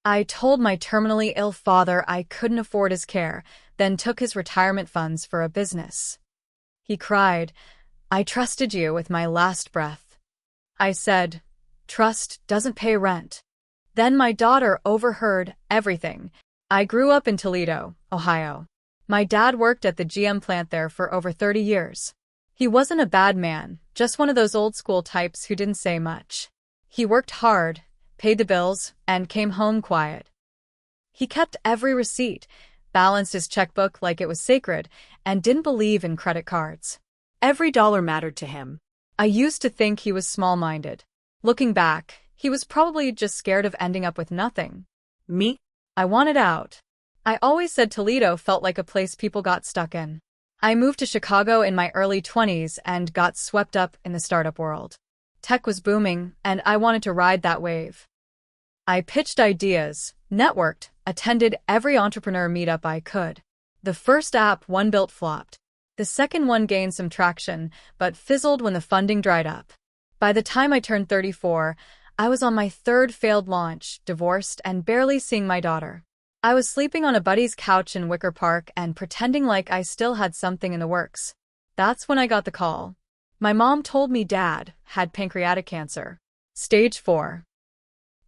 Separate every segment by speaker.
Speaker 1: I told my terminally ill father I couldn't afford his care, then took his retirement funds for a business. He cried, "I trusted you with my last breath." I said, "Trust doesn't pay rent." Then my daughter overheard everything. I grew up in Toledo, Ohio. My dad worked at the GM plant there for over 30 years. He wasn't a bad man, just one of those old-school types who didn't say much. He worked hard, paid the bills, and came home quiet. He kept every receipt, balanced his checkbook like it was sacred, and didn't believe in credit cards.
Speaker 2: Every dollar mattered to him.
Speaker 1: I used to think he was small-minded. Looking back, he was probably just scared of ending up with nothing.
Speaker 2: Me?
Speaker 1: I wanted out. I always said Toledo felt like a place people got stuck in. I moved to Chicago in my early 20s and got swept up in the startup world. Tech was booming, and I wanted to ride that wave. I pitched ideas, networked, attended every entrepreneur meetup I could. The first app one built flopped. The second one gained some traction, but fizzled when the funding dried up. By the time I turned 34, I was on my third failed launch, divorced, and barely seeing my daughter. I was sleeping on a buddy's couch in Wicker Park and pretending like I still had something in the works. That's when I got the call. My mom told me Dad had pancreatic cancer. Stage 4.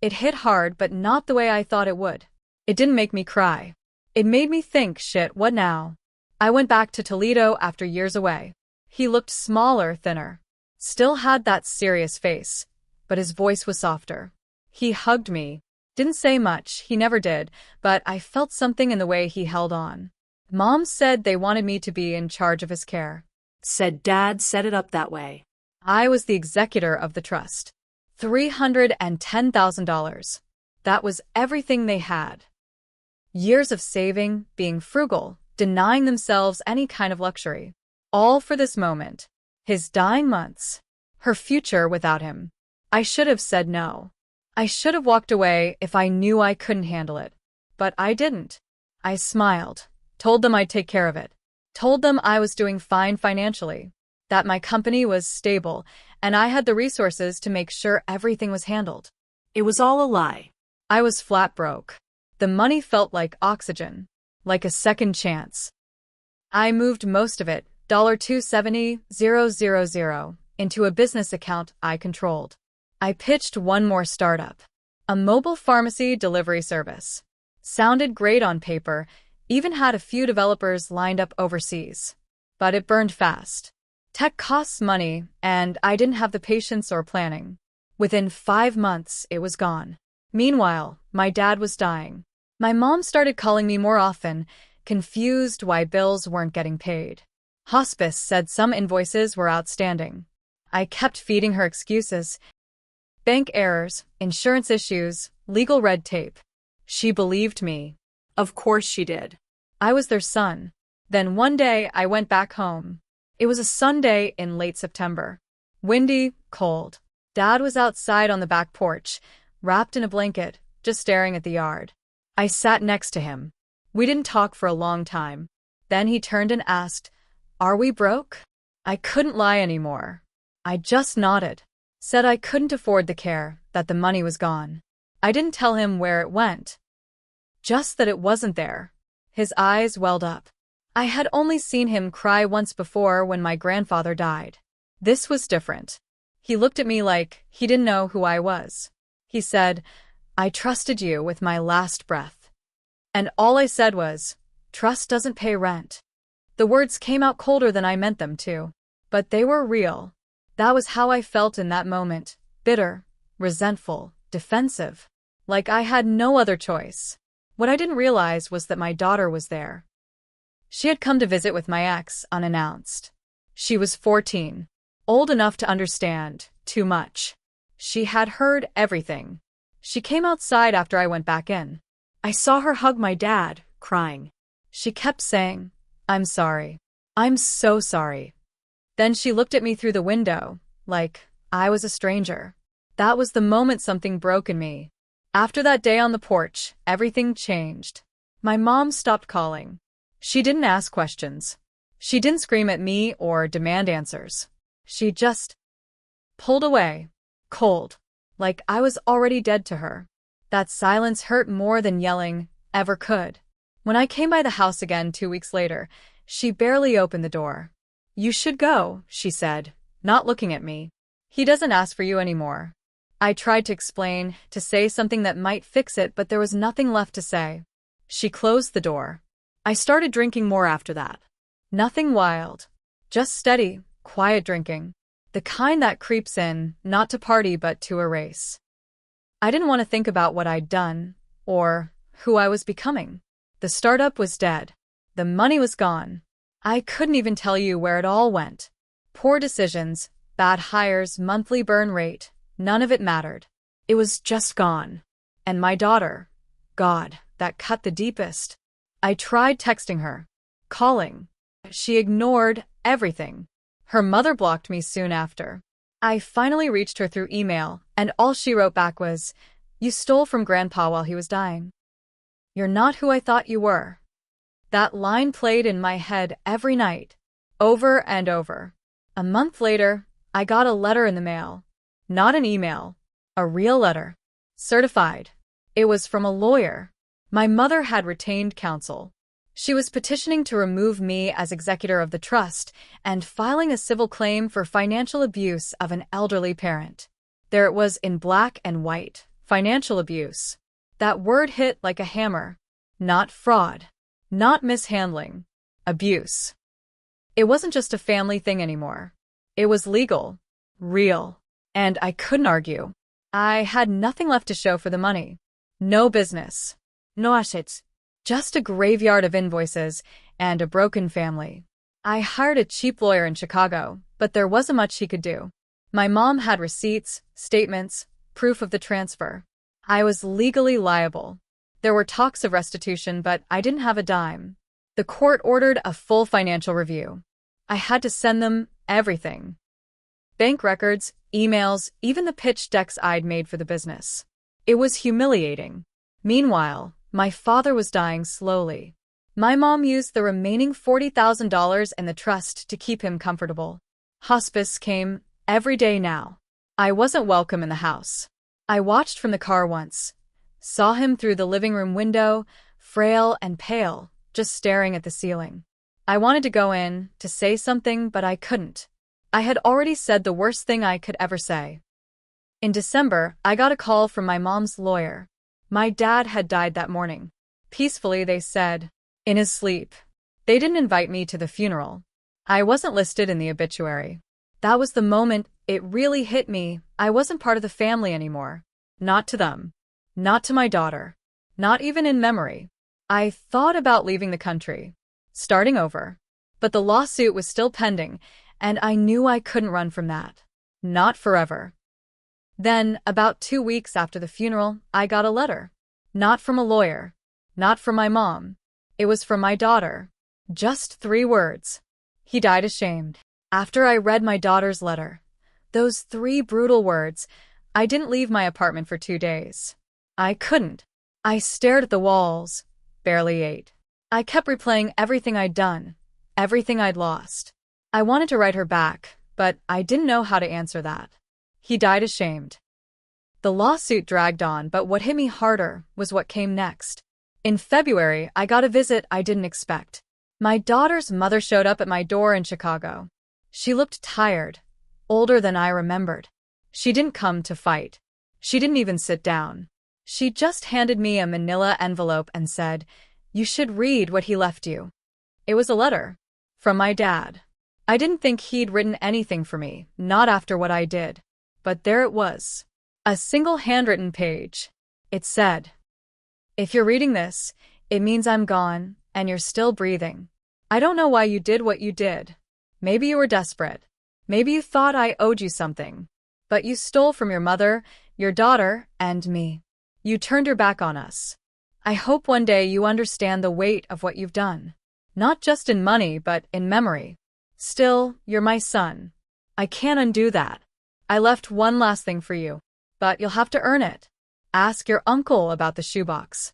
Speaker 1: It hit hard, but not the way I thought it would. It didn't make me cry. It made me think, shit, what now? I went back to Toledo after years away. He looked smaller, thinner. Still had that serious face, but his voice was softer. He hugged me. Didn't say much, he never did, but I felt something in the way he held on. Mom said they wanted me to be in charge of his care.
Speaker 2: Said Dad set it up that way.
Speaker 1: I was the executor of the trust. $310,000. That was everything they had. Years of saving, being frugal, denying themselves any kind of luxury. All for this moment. His dying months. Her future without him. I should have said no. I should have walked away if I knew I couldn't handle it. But I didn't. I smiled, told them I'd take care of it. Told them I was doing fine financially, that my company was stable, and I had the resources to make sure everything was handled.
Speaker 2: It was all a lie.
Speaker 1: I was flat broke. The money felt like oxygen, like a second chance. I moved most of it, $270,000, into a business account I controlled. I pitched one more startup, a mobile pharmacy delivery service. Sounded great on paper, even had a few developers lined up overseas. But it burned fast. Tech costs money, and I didn't have the patience or planning. Within 5 months, it was gone. Meanwhile, my dad was dying. My mom started calling me more often, confused why bills weren't getting paid. Hospice said some invoices were outstanding. I kept feeding her excuses. Bank errors, insurance issues, legal red tape. She believed me.
Speaker 2: Of course she did.
Speaker 1: I was their son. Then one day I went back home. It was a Sunday in late September. Windy, cold. Dad was outside on the back porch, wrapped in a blanket, just staring at the yard. I sat next to him. We didn't talk for a long time. Then he turned and asked, "Are we broke?" I couldn't lie anymore. I just nodded. Said I couldn't afford the care, that the money was gone. I didn't tell him where it went. Just that it wasn't there. His eyes welled up. I had only seen him cry once before when my grandfather died. This was different. He looked at me like he didn't know who I was. He said, "I trusted you with my last breath." And all I said was, "Trust doesn't pay rent." The words came out colder than I meant them to. But they were real. That was how I felt in that moment. Bitter, resentful, defensive. Like I had no other choice. What I didn't realize was that my daughter was there. She had come to visit with my ex unannounced. She was 14. Old enough to understand too much. She had heard everything. She came outside after I went back in. I saw her hug my dad, crying. She kept saying, "I'm sorry. I'm so sorry." Then she looked at me through the window, like I was a stranger. That was the moment something broke in me. After that day on the porch, everything changed. My mom stopped calling. She didn't ask questions. She didn't scream at me or demand answers. She just pulled away, cold, like I was already dead to her. That silence hurt more than yelling ever could. When I came by the house again 2 weeks later, she barely opened the door. "You should go," she said, not looking at me. "He doesn't ask for you anymore." I tried to explain, to say something that might fix it, but there was nothing left to say. She closed the door.
Speaker 2: I started drinking more after that.
Speaker 1: Nothing wild. Just steady, quiet drinking. The kind that creeps in, not to party but to erase. I didn't want to think about what I'd done, or who I was becoming. The startup was dead. The money was gone. I couldn't even tell you where it all went. Poor decisions, bad hires, monthly burn rate, none of it mattered. It was just gone. And my daughter, God, that cut the deepest. I tried texting her, calling. She ignored everything. Her mother blocked me soon after. I finally reached her through email, and all she wrote back was, "You stole from Grandpa while he was dying. You're not who I thought you were." That line played in my head every night, over and over. A month later, I got a letter in the mail. Not an email. A real letter. Certified. It was from a lawyer. My mother had retained counsel. She was petitioning to remove me as executor of the trust and filing a civil claim for financial abuse of an elderly parent. There it was in black and white. Financial abuse. That word hit like a hammer. Not fraud. Not mishandling. Abuse. It wasn't just a family thing anymore. It was legal. Real. And I couldn't argue. I had nothing left to show for the money. No business. No assets. Just a graveyard of invoices and a broken family. I hired a cheap lawyer in Chicago, but there wasn't much he could do. My mom had receipts, statements, proof of the transfer. I was legally liable. There were talks of restitution, but I didn't have a dime. The court ordered a full financial review. I had to send them everything. Bank records, emails, even the pitch decks I'd made for the business. It was humiliating. Meanwhile, my father was dying slowly. My mom used the remaining $40,000 in the trust to keep him comfortable. Hospice came every day now. I wasn't welcome in the house. I watched from the car once. Saw him through the living room window, frail and pale, just staring at the ceiling. I wanted to go in, to say something, but I couldn't. I had already said the worst thing I could ever say. In December, I got a call from my mom's lawyer. My dad had died that morning. Peacefully, they said. In his sleep. They didn't invite me to the funeral. I wasn't listed in the obituary. That was the moment it really hit me. I wasn't part of the family anymore. Not to them. Not to my daughter. Not even in memory. I thought about leaving the country. Starting over. But the lawsuit was still pending, and I knew I couldn't run from that. Not forever. Then, about 2 weeks after the funeral, I got a letter. Not from a lawyer. Not from my mom. It was from my daughter. Just 3 words. He died ashamed. After I read my daughter's letter, those 3 brutal words, I didn't leave my apartment for 2 days. I couldn't. I stared at the walls, barely ate. I kept replaying everything I'd done, everything I'd lost. I wanted to write her back, but I didn't know how to answer that. He died ashamed. The lawsuit dragged on, but what hit me harder was what came next. In February, I got a visit I didn't expect. My daughter's mother showed up at my door in Chicago. She looked tired, older than I remembered. She didn't come to fight. She didn't even sit down. She just handed me a manila envelope and said, "You should read what he left you." It was a letter. From my dad. I didn't think he'd written anything for me, not after what I did. But there it was. A single handwritten page. It said, "If you're reading this, it means I'm gone, and you're still breathing. I don't know why you did what you did. Maybe you were desperate. Maybe you thought I owed you something. But you stole from your mother, your daughter, and me. You turned your back on us. I hope one day you understand the weight of what you've done. Not just in money, but in memory. Still, you're my son. I can't undo that. I left one last thing for you, but you'll have to earn it. Ask your uncle about the shoebox."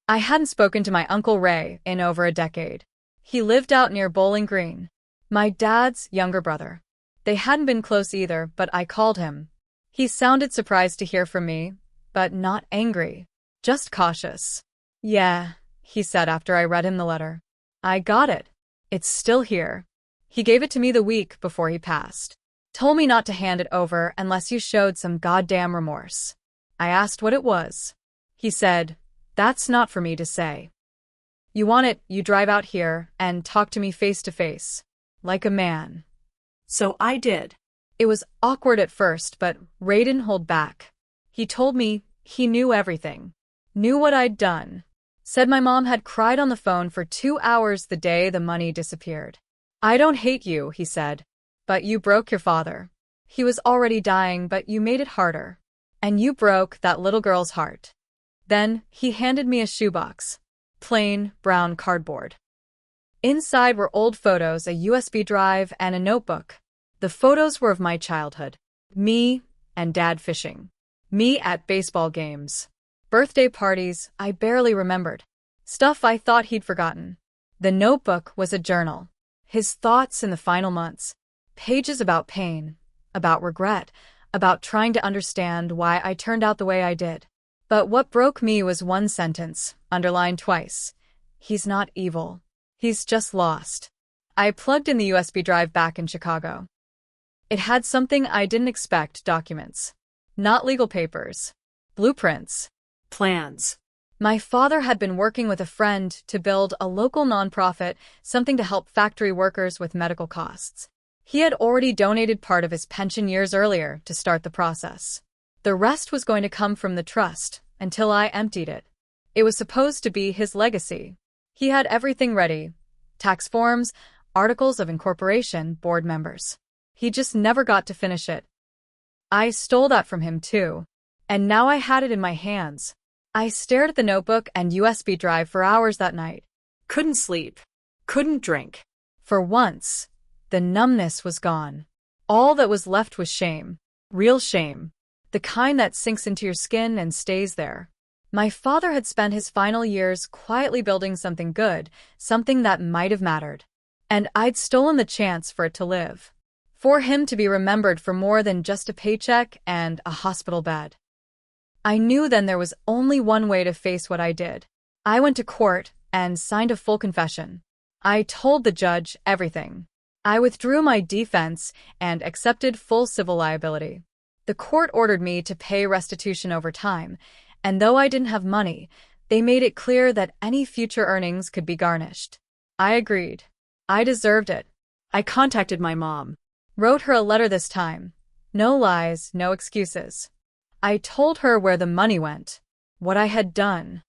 Speaker 1: I hadn't spoken to my Uncle Ray in over a decade. He lived out near Bowling Green. My dad's younger brother. They hadn't been close either, but I called him. He sounded surprised to hear from me, but not angry, just cautious. "Yeah," he said after I read him the letter. "I got it. It's still here." He gave it to me the week before he passed. Told me not to hand it over unless you showed some goddamn remorse. I asked what it was. He said, "That's not for me to say. You want it, you drive out here and talk to me face to face. Like a man."
Speaker 2: So I did.
Speaker 1: It was awkward at first, but Ray didn't hold back. He told me he knew everything. Knew what I'd done. Said my mom had cried on the phone for 2 hours the day the money disappeared. "I don't hate you," he said, "but you broke your father. He was already dying, but you made it harder. And you broke that little girl's heart." Then he handed me a shoebox. Plain, brown cardboard. Inside were old photos, a USB drive, and a notebook. The photos were of my childhood. Me and Dad fishing. Me at baseball games. Birthday parties I barely remembered. Stuff I thought he'd forgotten. The notebook was a journal. His thoughts in the final months. Pages about pain, about regret, about trying to understand why I turned out the way I did. But what broke me was one sentence, underlined twice. "He's not evil. He's just lost." I plugged in the USB drive back in Chicago. It had something I didn't expect: documents. Not legal papers. Blueprints.
Speaker 2: Plans.
Speaker 1: My father had been working with a friend to build a local nonprofit, something to help factory workers with medical costs. He had already donated part of his pension years earlier to start the process. The rest was going to come from the trust, until I emptied it. It was supposed to be his legacy. He had everything ready. Tax forms, articles of incorporation, board members. He just never got to finish it. I stole that from him too. And now I had it in my hands. I stared at the notebook and USB drive for hours that night.
Speaker 2: Couldn't sleep. Couldn't drink.
Speaker 1: For once, the numbness was gone. All that was left was shame. Real shame. The kind that sinks into your skin and stays there. My father had spent his final years quietly building something good, something that might have mattered. And I'd stolen the chance for it to live. For him to be remembered for more than just a paycheck and a hospital bed. I knew then there was only one way to face what I did. I went to court and signed a full confession. I told the judge everything. I withdrew my defense and accepted full civil liability. The court ordered me to pay restitution over time, and though I didn't have money, they made it clear that any future earnings could be garnished. I agreed. I deserved it.
Speaker 2: I contacted my mom.
Speaker 1: Wrote her a letter this time. No lies, no excuses. I told her where the money went, what I had done,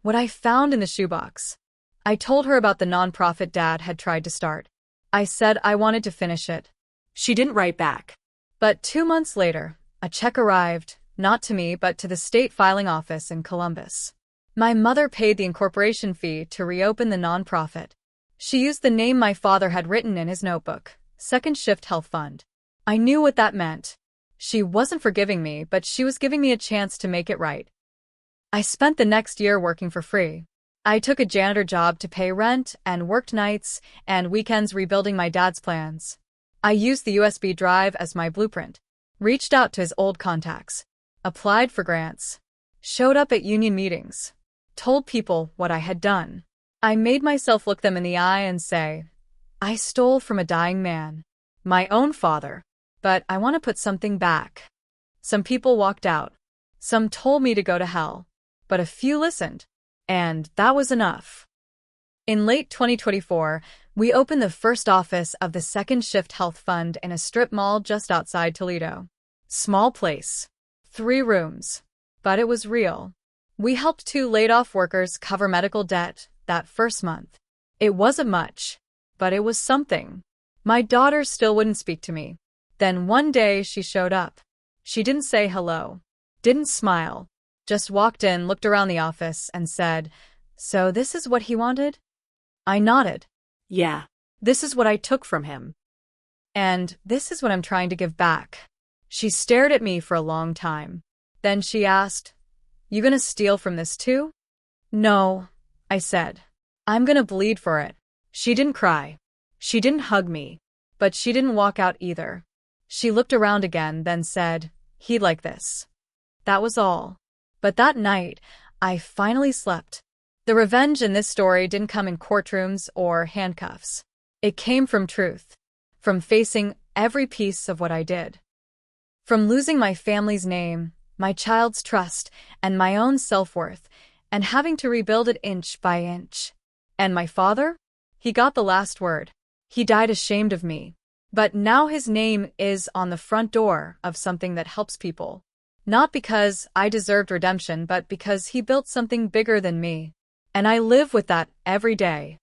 Speaker 1: what I found in the shoebox. I told her about the nonprofit Dad had tried to start. I said I wanted to finish it.
Speaker 2: She didn't write back.
Speaker 1: But 2 months later, a check arrived, not to me but to the state filing office in Columbus. My mother paid the incorporation fee to reopen the nonprofit. She used the name my father had written in his notebook, Second Shift Health Fund. I knew what that meant. She wasn't forgiving me, but she was giving me a chance to make it right. I spent the next year working for free. I took a janitor job to pay rent and worked nights and weekends rebuilding my dad's plans. I used the USB drive as my blueprint. Reached out to his old contacts. Applied for grants. Showed up at union meetings. Told people what I had done. I made myself look them in the eye and say, I stole from a dying man. My own father. But I want to put something back. Some people walked out. Some told me to go to hell. But a few listened. And that was enough. In late 2024, we opened the first office of the Second Shift Health Fund in a strip mall just outside Toledo. Small place. 3 rooms. But it was real. We helped 2 laid-off workers cover medical debt that first month. It wasn't much, but it was something. My daughter still wouldn't speak to me. Then one day she showed up. She didn't say hello. Didn't smile. Just walked in, looked around the office, and said, "So this is what he wanted?" I nodded.
Speaker 2: Yeah. This is what I took from him.
Speaker 1: And this is what I'm trying to give back. She stared at me for a long time. Then she asked, "You gonna steal from this too?" "No," I said. "I'm gonna bleed for it." She didn't cry. She didn't hug me. But she didn't walk out either. She looked around again, then said, "He'd like this." That was all. But that night, I finally slept. The revenge in this story didn't come in courtrooms or handcuffs. It came from truth, from facing every piece of what I did. From losing my family's name, my child's trust, and my own self-worth, and having to rebuild it inch by inch. And my father? He got the last word. He died ashamed of me. But now his name is on the front door of something that helps people. Not because I deserved redemption, but because he built something bigger than me. And I live with that every day.